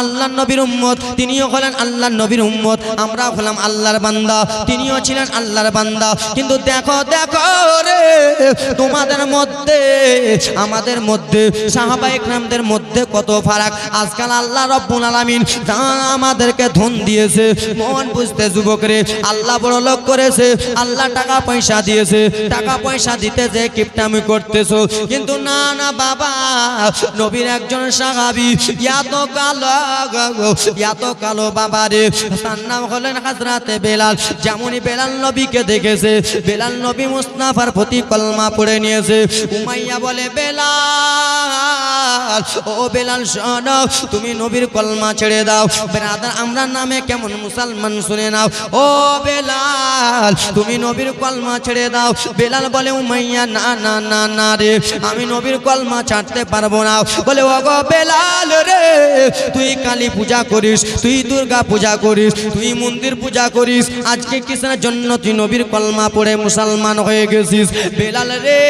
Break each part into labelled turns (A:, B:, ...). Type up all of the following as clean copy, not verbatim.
A: আল্লাহর নবীর উম্মত, তিনিও হলেন আল্লাহর নবীর উম্মত, আমরা হলাম আল্লাহর বান্দা, তিনিও ছিলেন আল্লাহর বান্দা। কিন্তু দেখো দেখো রে, তোমাদের মধ্যে আমাদের মধ্যে সাহাবায়ে কেরামদের মধ্যে কত ফারাক। আজকাল আল্লাহ রব্বুল আলামিন আমাদেরকে ধন দিয়েছে, মন বুঝতে যুবক রে, আল্লাহ বড় লোক করেছে, আল্লাহ টাকা পয়সা দিয়েছে, টাকা পয়সা দিতে যে কিপটামি করতেছো। কিন্তু না না বাবা, নবীর একজন সাহাবী এত কালো বাবা রে, তার নাম হলেন হযরতে বেলাল। যেমনই বেলাল নবীকে দেখেছে, বেলাল নবী মুস্তাফার প্রতি কলমা পড়ে নিয়েছে। উমাইয়া বলে, বেলাল ও বেলাল শোনো, তুমি নবীর কলমা ছেড়ে দাও। ব্রাদার আমরা নামে কেমন মুসলমান শুনে নাও, ও বেলাল তুমি নবীর কলমা ছেড়ে দাও। বেলাল বলে, উমাইয়া না না না না রে, আমি নবীর কলমা ছাড়তে পারবো না। বলে, ও গো বেলাল রে, তুই কালী পূজা করিস, তুই দুর্গা পূজা করিস, তুই মন্দির পূজা করিস, আজকে কিসের জন্য তুই নবীর কলমা পড়ে মুসলমান হয়ে গেছিস? বেলাল রে,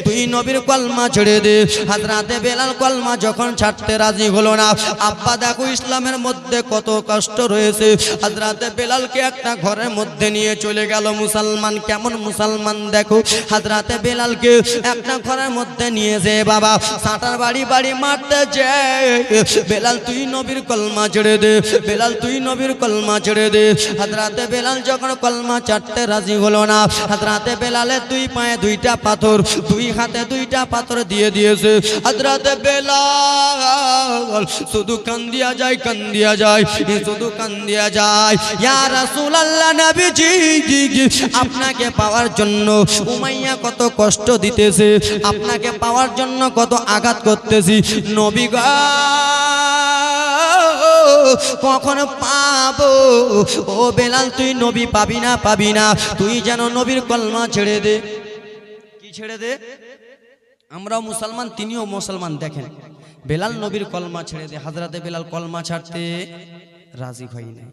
A: তুই নবীর কলমা ছেড়ে দে। হযরতে বেলাল কলমা যখন ছাড়তে রাজি হলো না, আব্বা দেখো ইসলামের মধ্যে কত কষ্ট রয়েছে। হযরতে বেলালকে একটা ঘরের মধ্যে নিয়ে চলে গেল। মুসলমান কেমন মুসলমান দেখো, হযরতে বেলালকে একটা ঘরের মধ্যে নিয়ে যে বাবা সাঁটার বাড়ি বাড়ি মারতে যায়। বেলাল তুই নবীর কলমা ছেড়ে দে, বেলাল তুই নবীর কলমা ছেড়ে দে। হযরতে বেলাল যখন কলমা ছাড়তে রাজি হলো না, হযরতে বেলালের দুই পায়ে দুইটা পাথর, দুই হাতে দুইটা পাথর দিয়ে দিয়েছে। হযরতে বেলাল শুধু কান্দিয়া যায়, কান্দিয়া যায়, শুধু কান্দিয়া যায়। ইয়া রাসূলুল্লাহ নবীজি, আপনাকে পাওয়ার জন্য উমাইয়া কত কষ্ট দিতেছে, আপনাকে পাওয়ার জন্য কত আঘাত করতেছি। নবী গো কখন পাবো? ও বেলাল তুই নবী পাবি না, পাবি না, তুই যেন নবীর কলমা ছেড়ে দে। কি ছেড়ে দে? আমরাও মুসলমান, তিনিও মুসলমান। দেখেন বেলাল নবীর কলমা ছেড়ে দে। হযরতে বেলাল কলমা ছাড়তে রাজি হয় নাই।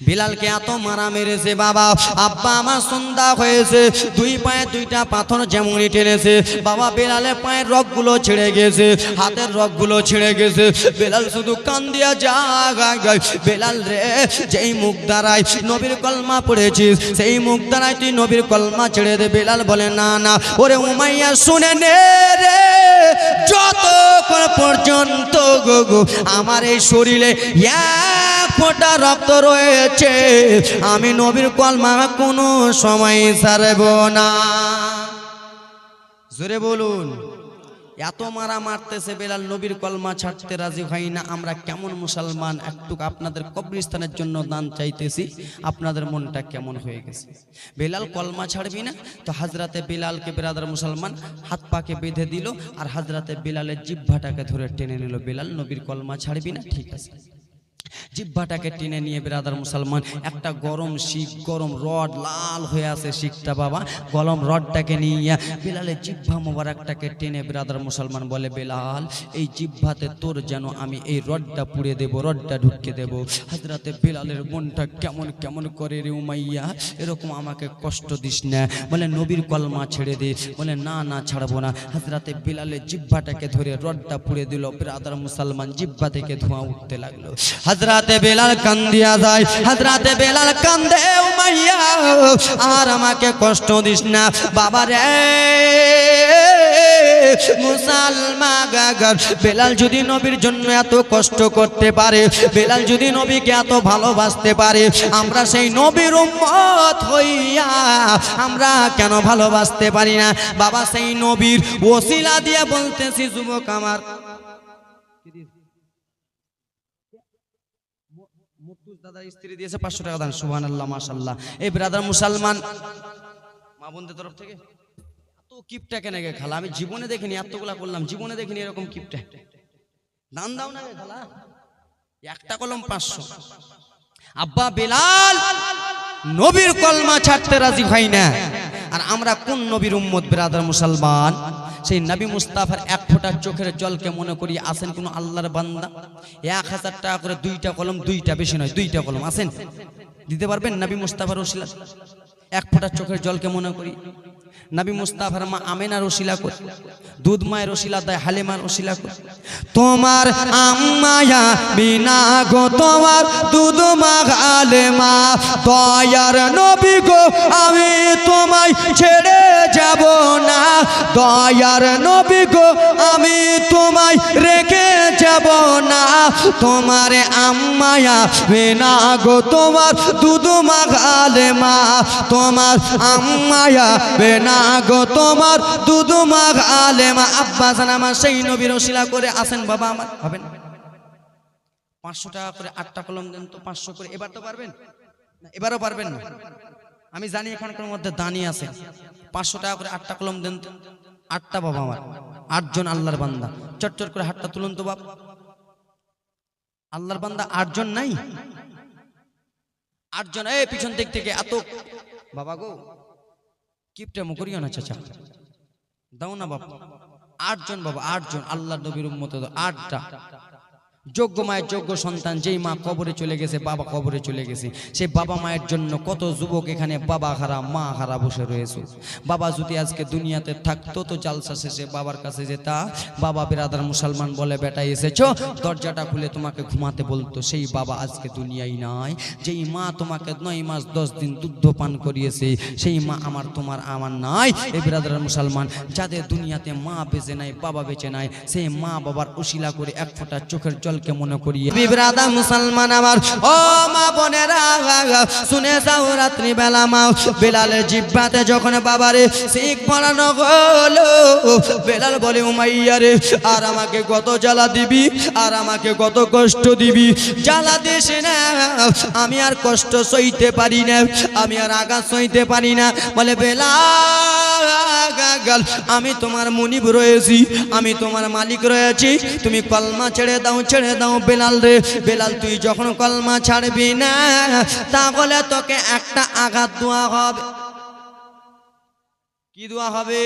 A: বেলালকে এত মারা মেরেছে বাবা, আব্বা আমার সন্ধ্যা হয়েছে, দুই পায়ে দুইটা পাথর যেমনই টেনেছে বাবা, বেলালের পায়ের রগগুলো ছিঁড়ে গেছে, হাতের রগগুলো ছিঁড়ে গেছে। বেলাল শুধু কান্দিয়া যায়। বেলাল রে, যেই মুখ দ্বারাই নবীর কলমা পড়েছিস, সেই মুখ দ্বারাই তুই নবীর কলমা ছেড়ে দে। বেলাল বলে, না না। ওরে উমাইয়া শুনে নে রে, যতক্ষণ পর্যন্ত গো আমার এই শরীরে এক ফোঁটা রক্ত রয়েছে, আমি নবীর কলমা কোনো সময় ছাড়ব না। জোরে বলুন। এত মারা মারতেছে বেলাল, নবীর কলমা ছাড়তে রাজি হয় না। আমরা কেমন মুসলমান? একটু আপনাদের কবরস্থানের জন্য দান চাইতেছি, আপনাদের মনটা কেমন হয়ে গেছে? বেলাল কলমা ছাড়বি না তো হযরতে বেলালকে ব্রাদার মুসলমান হাত পাকে বেঁধে দিল, আর হযরতে বেলালের জিহ্বাটাকে ধরে টেনে নিল। বেলাল নবীর কলমা ছাড়বি না? ঠিক আছে। জিহ্বাটাকে টেনে নিয়ে ব্রাদার মুসলমান একটা গরম শিক, গরম রড, লাল হয়ে আছে শিকটা বাবা, গরম রডটাকে নিয়ে বেলালের জিহ্বা মোবারকটাকে টেনে ব্রাদার মুসলমান বলে, বেলাল এই জিহ্বাতে তোর যেন আমি এই রডটা পুড়ে দেব, রডটা ঢুকে দেব। হযরতে বেলালের মনটা কেমন কেমন করে, রে উমাইয়া এরকম আমাকে কষ্ট দিস না। বলে, নবীর কলমা ছেড়ে দে। বলে, না না ছাড়বো না। হযরতে বেলালের জিহ্বাটাকে ধরে রডটা পুড়ে দিল। ব্রাদার মুসলমান জিহ্বা থেকে ধোঁয়া উঠতে লাগলো। হযরতে বেলাল কান্দিয়া যায়, হযরতে বেলাল কান্দে, উমাইয়া আর আমাকে কষ্ট দিস না বাবা রে। মুসলমান বেলাল যদি নবীর জন্য এত কষ্ট করতে পারে, বেলাল যদি নবীকে এত ভালোবাসতে পারে, আমরা সেই নবীর উম্মত হইয়া আমরা কেন ভালোবাসতে পারি না বাবা? সেই নবীর ওসিলা দিয়ে বলতেছি যুবক আমার, দাদার স্ত্রী দিয়েছে 500 টাকা দান। সুবহানাল্লাহ, মাশাআল্লাহ। এই ব্রাদার মুসলমান মা বোনদের তরফ থেকে এত কিপটা কেন গে খালা? আমি জীবনে দেখিনি, এতগুলা করলাম, জীবনে দেখিনি এরকম কিপটা। দান দাও না গে খালা, একটা কলম 500। আব্বা বেলাল নবীর কলমা ছাড়তে রাজি হয় না। আর আমরা কোন নবীর উম্মত ব্রাদার মুসলমান? সেই নবী মুস্তাফার এক ফোঁটা চোখের জলকে মনে করি আছেন কোন আল্লাহর বান্দা? 1000 টাকা করে দুইটা কলম, দুইটা বেশি নয়, দুইটা কলম আছেন দিতে পারবেন নবী মুস্তাফার ওসিলা? এক ফোঁটা চোখের জলকে মনে করি নবী মুস্তাফার মা আমেনার ওসিলা করে, দুধ মায়ের ওসিলা দেয় হালিমার ওসিলা করে। তোমার আম্মায়া বিনা গো তোমার দুধ মা হালিমা, দয়ার নবী গো আমি তোমায় ছেড়ে যাব না, দয়ার নবী গো আমি তোমায় রেখে যাব না। তোমার আম্মায়া বিনা গো তোমার দুধ মা হালিমা, তোমার আম্মায়া বিনা গো তোমার দুধ মা হালিমা। আব্বাস আমার সেই নবীর ওসিলা করে আসেন বাবা আমার, হবেন 500 টাকা করে 8টা কলম দেন তো, 500 করে। এবার তো পারবেন না, এবারও পারবেন না আমি জানি, এখানকার মধ্যে দানি আছে। 500 টাকা করে 8টা কলম দেন তো, 8টা বাবা আমার, 8 জন আল্লাহর বান্দা। চটচট করে হাতটা তুলুন তো বাপ, আল্লাহর বান্দা 8 জন নাই, 8 জন। এই পিছন দিক থেকে এত বাবা গো কিপটে মুকরিও না চাচা, দাও না বাবা। 8 জন বাবা, 8 জন আল্লাহর নবীর উম্মত, 8টা যোগ্য মায়ের যোগ্য সন্তান। যেই মা কবরে চলে গেছে, বাবা কবরে চলে গেছে, সেই বাবা মায়ের জন্য কত যুবক এখানে বাবা হারা মা হারা বসে রয়েছে। বাবা যদি আজকে দুনিয়াতে থাকতো তো জালসা শেষে বাবার কাছে যেতা, বাবা বিরাদার মুসলমান বলে বেটা এসেছো, দরজাটা খুলে তোমাকে ঘুমাতে বলতো। সেই বাবা আজকে দুনিয়ায় নাই। যেই মা তোমাকে 9 মাস 10 দিন দুধ পান করিয়েছে, সেই মা আমার তোমার আমার নাই। এই বিরাদার মুসলমান যাদের দুনিয়াতে মা বেঁচে নাই, বাবা বেঁচে নাই, সেই মা বাবার উশিলা করে এক ফোঁটা চোখের জল কে মনে করিয়ে বিরাদা মুসলমান আমার, ও মা বোনেরা শুনে যাও, রাত্রি বেলা মা বেলালের জিহ্বাতে যখন বাবারে শিখ পড়ানো হলো, বেলাল বলে উমাইয়া রে আর আমাকে কত জ্বালা দিবি, আর আমাকে কত কষ্ট দিবি, জ্বালা দিস না, আমি আর কষ্ট সইতে পারি না, আমি আর আঘাত সইতে পারি না। বলে বেলাল আমি তোমার মুনিব রয়েছি, আমি তোমার মালিক রয়েছি, তুমি কলমা ছেড়ে দাও, ছেড়ে দাও বেলাল রে। বেলাল তুই যখন কলমা ছাড়বি না তাহলে তোকে একটা আঘাত দেওয়া হবে। কি দেওয়া হবে?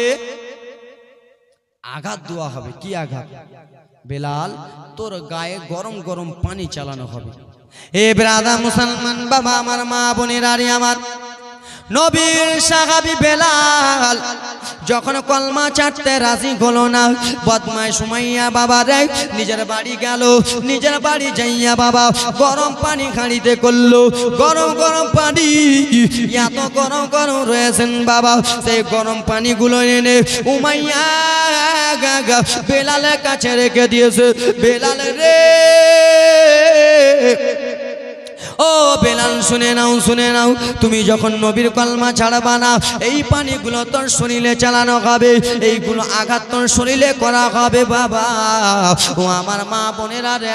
A: আঘাত দেওয়া হবে। কি আঘাত? বেলাল তোর গায়ে গরম গরম পানি চালানো হবে। এ ব্রাদা মুসলমান বাবা আমার, মা বোনেরা রে আমার, নবীর সাহাবী বেলাল যখন কলমা ছাড়তে রাজি হলো না, বদমাই সুমাইয়া বাবা রে নিজের বাড়ি গেল, নিজের বাড়ি যাইয়া বাবা গরম পানি খাড়িতে করলো। গরম গরম পানি, এত গরম গরম রয়েছেন বাবা, সেই গরম পানিগুলো এনে উমাইয়া বেলালের কাছে রেখে দিয়েছে। বেলাল রে ও বেলাল শুনে নাও, শুনে নাও, তুমি যখন নবীর কলমা ছাড়বা না, এই পানিগুলো তোর শরীরে চালানো হবে, এইগুলো আঘাত তোর শরীরে করা হবে বাবা। ও আমার মা বোনেরা রে,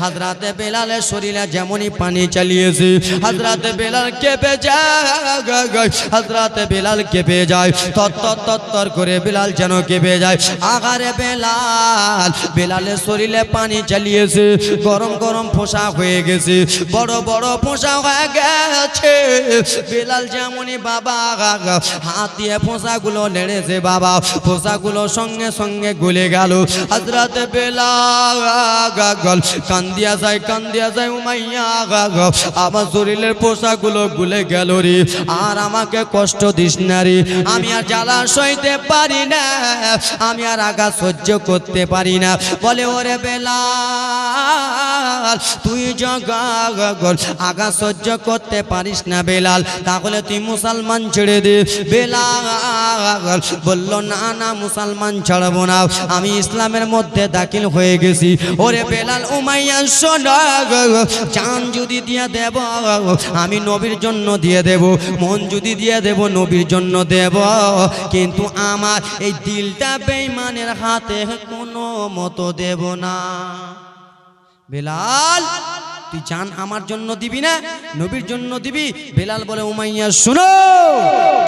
A: হযরতে বেলালের শরীরে যেমনই পানি চালিয়েছে, হযরতে বেলাল কেঁপে যায়, হযরতে বেলাল কেঁপে যায়, তত্তর করে বেলাল যেন কেঁপে যায়। আগারে বেলাল, বেলালের শরীরে পানি চালিয়েছে, গরম গরম ফোঁসা হয়ে গেছে, বড় বড় ফোঁসা হয়ে গেছে। বেলাল যেমনই বাবা হাত দিয়ে ফোঁসাগুলো নেড়েছে বাবা, ফোঁসাগুলো সঙ্গে সঙ্গে গলে গেল। হযরতে বেলাল কান্দিয়া যায় উমাইয়া, আমার শরীরের পোশাকগুলো গুলে গেল রে, আর আমাকে কষ্ট দিস না রে, আমি আর জ্বালা সইতে পারি না, আমি আর আঘাত সহ্য করতে পারি না। বলে ওরে বেলাল তুই জগা আঘাত সহ্য করতে পারিস না বেলাল, তাহলে তুই মুসলমান ছেড়ে দে। বেলাল বলল না না মুসলমান ছাড়বো না, আমি ইসলামের মধ্যে দাখিল হয়ে গেছি। ওরে বেলাল উমাইয়া শোনো, জান যদি দিয়ে দেব আমি নবীর জন্য দিয়ে দেব, মন যদি দিয়ে দেব নবীর জন্য দেব, কিন্তু আমার এই দিলটা বেঈমানের হাতে কোনো মতো দেব না। বেলাল তুই জান আমার জন্য দিবি না, নবীর জন্য দিবি? বেলাল বলে উমাইয়া শোনো,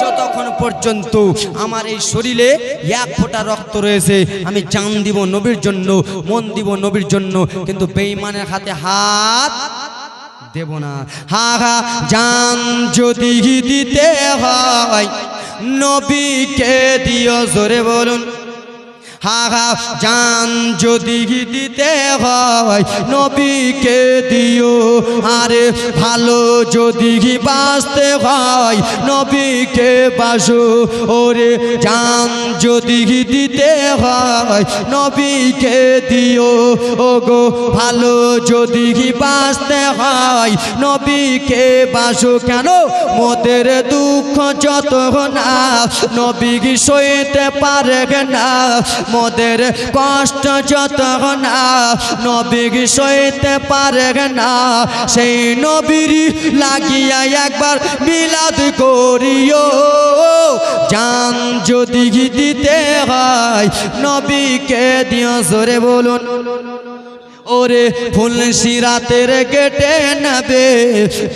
A: যতক্ষণ পর্যন্ত আমার এই শরীরে এক ফোঁটা রক্ত রয়েছে আমি জান দিব নবীর জন্য, মন দিব নবীর জন্য, কিন্তু বেঈমানের হাতে হাত দেব না। হা হা জান যদি দিতে হয় নবীকে দিও, জোরে বলুন। হা হা জান যদি দিতে হয় নবীকে দিও, আরে ভালো যদি বাঁচতে হয় নবীকে বাসো, ওরে জান যদি দিতে হয় নবীকে দিও, ও গো ভালো যদি বাঁচতে হয় নবীকে বাসো। কেন মোদের দুঃখ যত না নবী সইতে পারে না, মোদের কষ্ট যত না নবী সইতে পারে না, সেই নবীর লাগিয়া একবার মিলাদ করিও, জান যদি দিতে হয় নবীকে দিও। জোরে বলুন। ওরে ফুলসিরাতের গেটে নেবে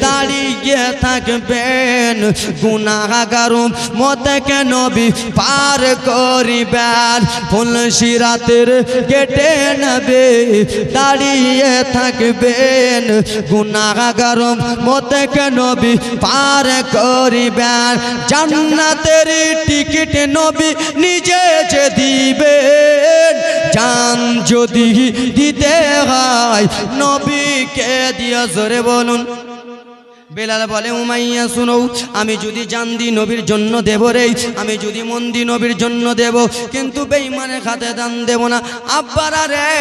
A: দাঁড়িয়ে থাকবেন, গুনাহগার উম্মতকে নবী পার করিবেন। ফুলসিরাতের গেটে নেবে দাঁড়িয়ে থাকবেন, গুনাহগার উম্মতকে নবী পার করিবেন। জান্নাতের টিকিট নবী নিজে যে দিবেন, জান যদি দিতে হয় নবীকে দিয়া। জোরে বলুন। বেলাল বলে উমাইয়া শুনো, আমি যদি জান দি নবীর জন্য দেব রে, আমি যদি মন দি নবীর জন্য দেব, কিন্তু বেঈমানের খাতে দান দেব না। আব্বারা রে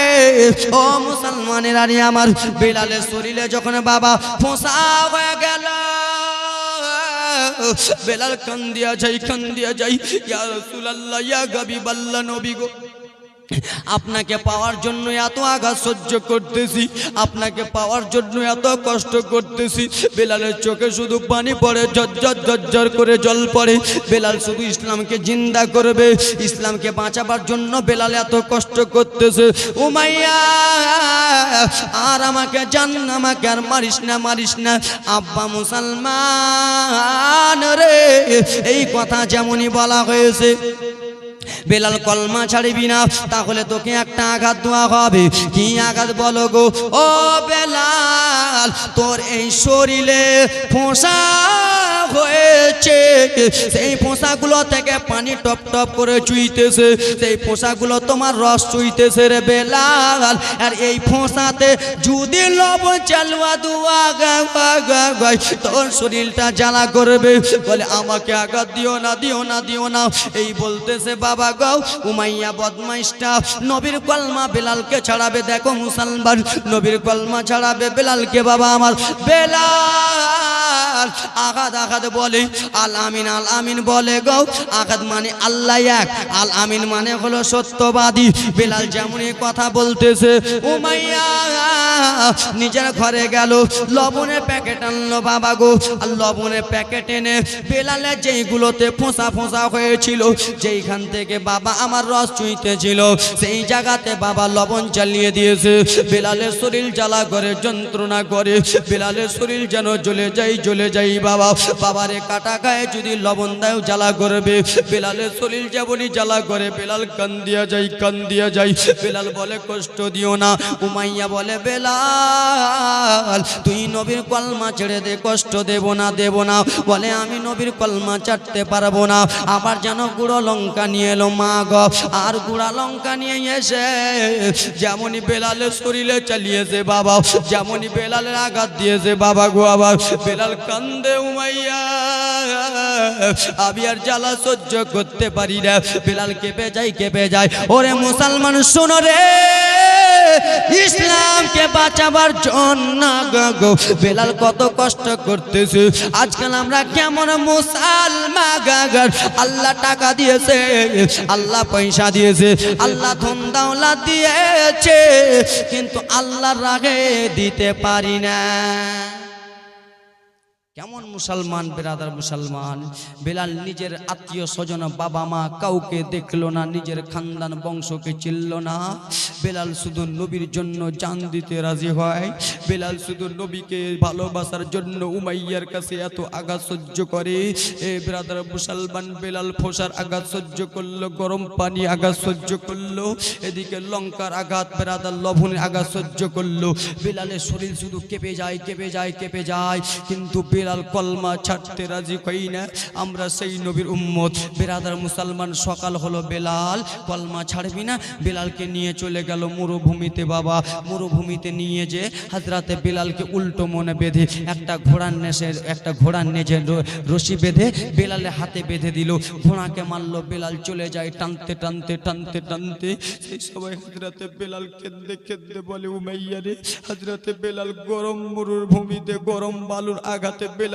A: ও মুসলমানের আরে আমার, বেলালের শরীরে যখন বাবা ফোঁসা হয়ে গেল, বেলাল কান্দিয়া যাই, ইয়া রাসূলুল্লাহ ইয়া হাবিবাল্লাহ, নবী গো আপনাকে পাওয়ার জন্য এত আঘাত সহ্য করতেছি, আপনাকে পাওয়ার জন্য এত কষ্ট করতেছি। বেলালের চোখে শুধু পানি পড়ে, ঝরঝর করে জল পড়ে। বেলাল শুধু ইসলামকে জিন্দা করবে, ইসলামকে বাঁচাবার জন্য বেলাল এত কষ্ট করতেছে। উমাইয়া আর আমাকে জান, আমাকে আর মারিস না আব্বা মুসলমান রে, এই কথা যেমনই বলা হয়েছে। বেলাল কলমা ছাড়বি না তাহলে তোকে একটা আঘাত দেওয়া হবে। কি আঘাত বলো গো? ও বেলাল, তোর এই শরীরে ফোঁসা হয়েছে, সেই ফোঁসাগুলো থেকে পানি টপ টপ করে চুইতেছে, সেই ফোঁসাগুলো তোমার রস চুইতেছে রে বেলাল। আর এই ফোঁসাতে যদি লবণ চালুয়া দুয়া গায় তোর শরীরটা জ্বালা করবে। বলে আমাকে আঘাত দিও না। এই বলতেছে বাবা গো, উমাইয়া বদমাইশটা নবীর কলমা বেলালকে ছাড়াবে। দেখো মুসলমান, নবীর কলমা ছাড়াবে বেলালকে। বাবা আমার বেলাল আঘাত বলে আল আমিন বলে গো। আঘাত মানে আল্লাহ এক, আল আমিন মানে হলো সত্যবাদী। বেলাল যেমন কথা বলতেছে, উমাইয়া নিজের ঘরে গেল, লবণের প্যাকেট আনলো বাবা গো। আর লবণের প্যাকেট এনে বেলালের যেইগুলোতে ফোঁসা হয়েছিল, যেইখান থেকে বাবা আমার রস চুইতেছিল, সেই জায়গাতে বাবা লবণ চালিয়ে দিয়েছে। বেলালের শরীর জ্বালা করে, যন্ত্রণা করে, বেলালের শরীর যেন জ্বলে যাই বাবা। বাবারে কাটা গায়ে যদি লবণ দেয় জ্বালা করবে, বেলালের শরীর যেমনই জ্বালা করে। বেলাল কান দিয়া যাই। বেলাল বলে কষ্ট দিও না। উমাইয়া বলে বেলাল তুই নবীর কলমা ছেড়ে দে, কষ্ট দেব না। বলে আমি নবীর কলমা ছাড়তে পারবো না। আবার যেন গুঁড়ো লঙ্কা নিয়ে এলো মা গো, আর গুঁড়া লঙ্কা নিয়ে এসে যেমনই বেলালের শরীরে চালিয়েছে বাবা, যেমনই বেলালের আঘাত দিয়েছে বাবা গো। আবার বেলাল কান্দে, উমাইয়া আমি আর জ্বালা সহ্য করতে পারি না। বেলাল কেঁপে যায়। ওরে মুসলমান শোনো রে, ইসলামকে বাঁচাবার জন্য গো বেলাল কত কষ্ট করতেছে। আজকাল আমরা কেমন মুসলমান গাগার, আল্লাহ টাকা দিয়েছে, আল্লাহ পয়সা দিয়েছে, আল্লাহ ধন দৌলত দিয়েছে, কিন্তু আল্লাহর রাগে দিতে পারি না। কেমন মুসলমান বেরাদার মুসলমান। বেলাল নিজের আত্মীয় স্বজন বাবা মা কাউকে দেখলো না, নিজের খানদান বংশকে চিনল না। বেলাল শুধু নবীর জন্য জান দিতে রাজি হয়। বেলাল শুধু নবীকে ভালোবাসার জন্য উমাইয়ার কাছে এত আঘাত সহ্য করে। এ বেরাদার মুসলমান, বেলাল ফোসার আঘাত সহ্য করলো, গরম পানি আঘাত সহ্য করলো, এদিকে লঙ্কার আঘাত, বেরাদার লবণের আঘাত সহ্য করলো। বেলালের শরীর শুধু কেঁপে যায়। কিন্তু বেলাল বেলাল কলমা ছাড়তে রাজি হই না, আমরা সেই নবীর উম্মত। বেরাদার মুসলমান, সকাল হলো, বেলাল কলমা ছাড়বি না। বেলালকে নিয়ে চলে গেল মরুভূমিতে। বাবা, মরুভূমিতে নিয়ে যে হযরতে বেলালকে উল্টো মনে বেঁধে একটা ঘোড়ার নেজে রশি বেঁধে বেলালের হাতে বেঁধে দিল। ঘোড়াকে মারলো, বেলাল চলে যায় টানতে টানতে টানতে টানতে। সেই সময় হযরতে বেলাল কেঁদে কেঁদে বলে, উমাইয়া রে। হযরতে বেলাল গরম মরুভূমিতে গরম বালুর আঘাতে বেলাল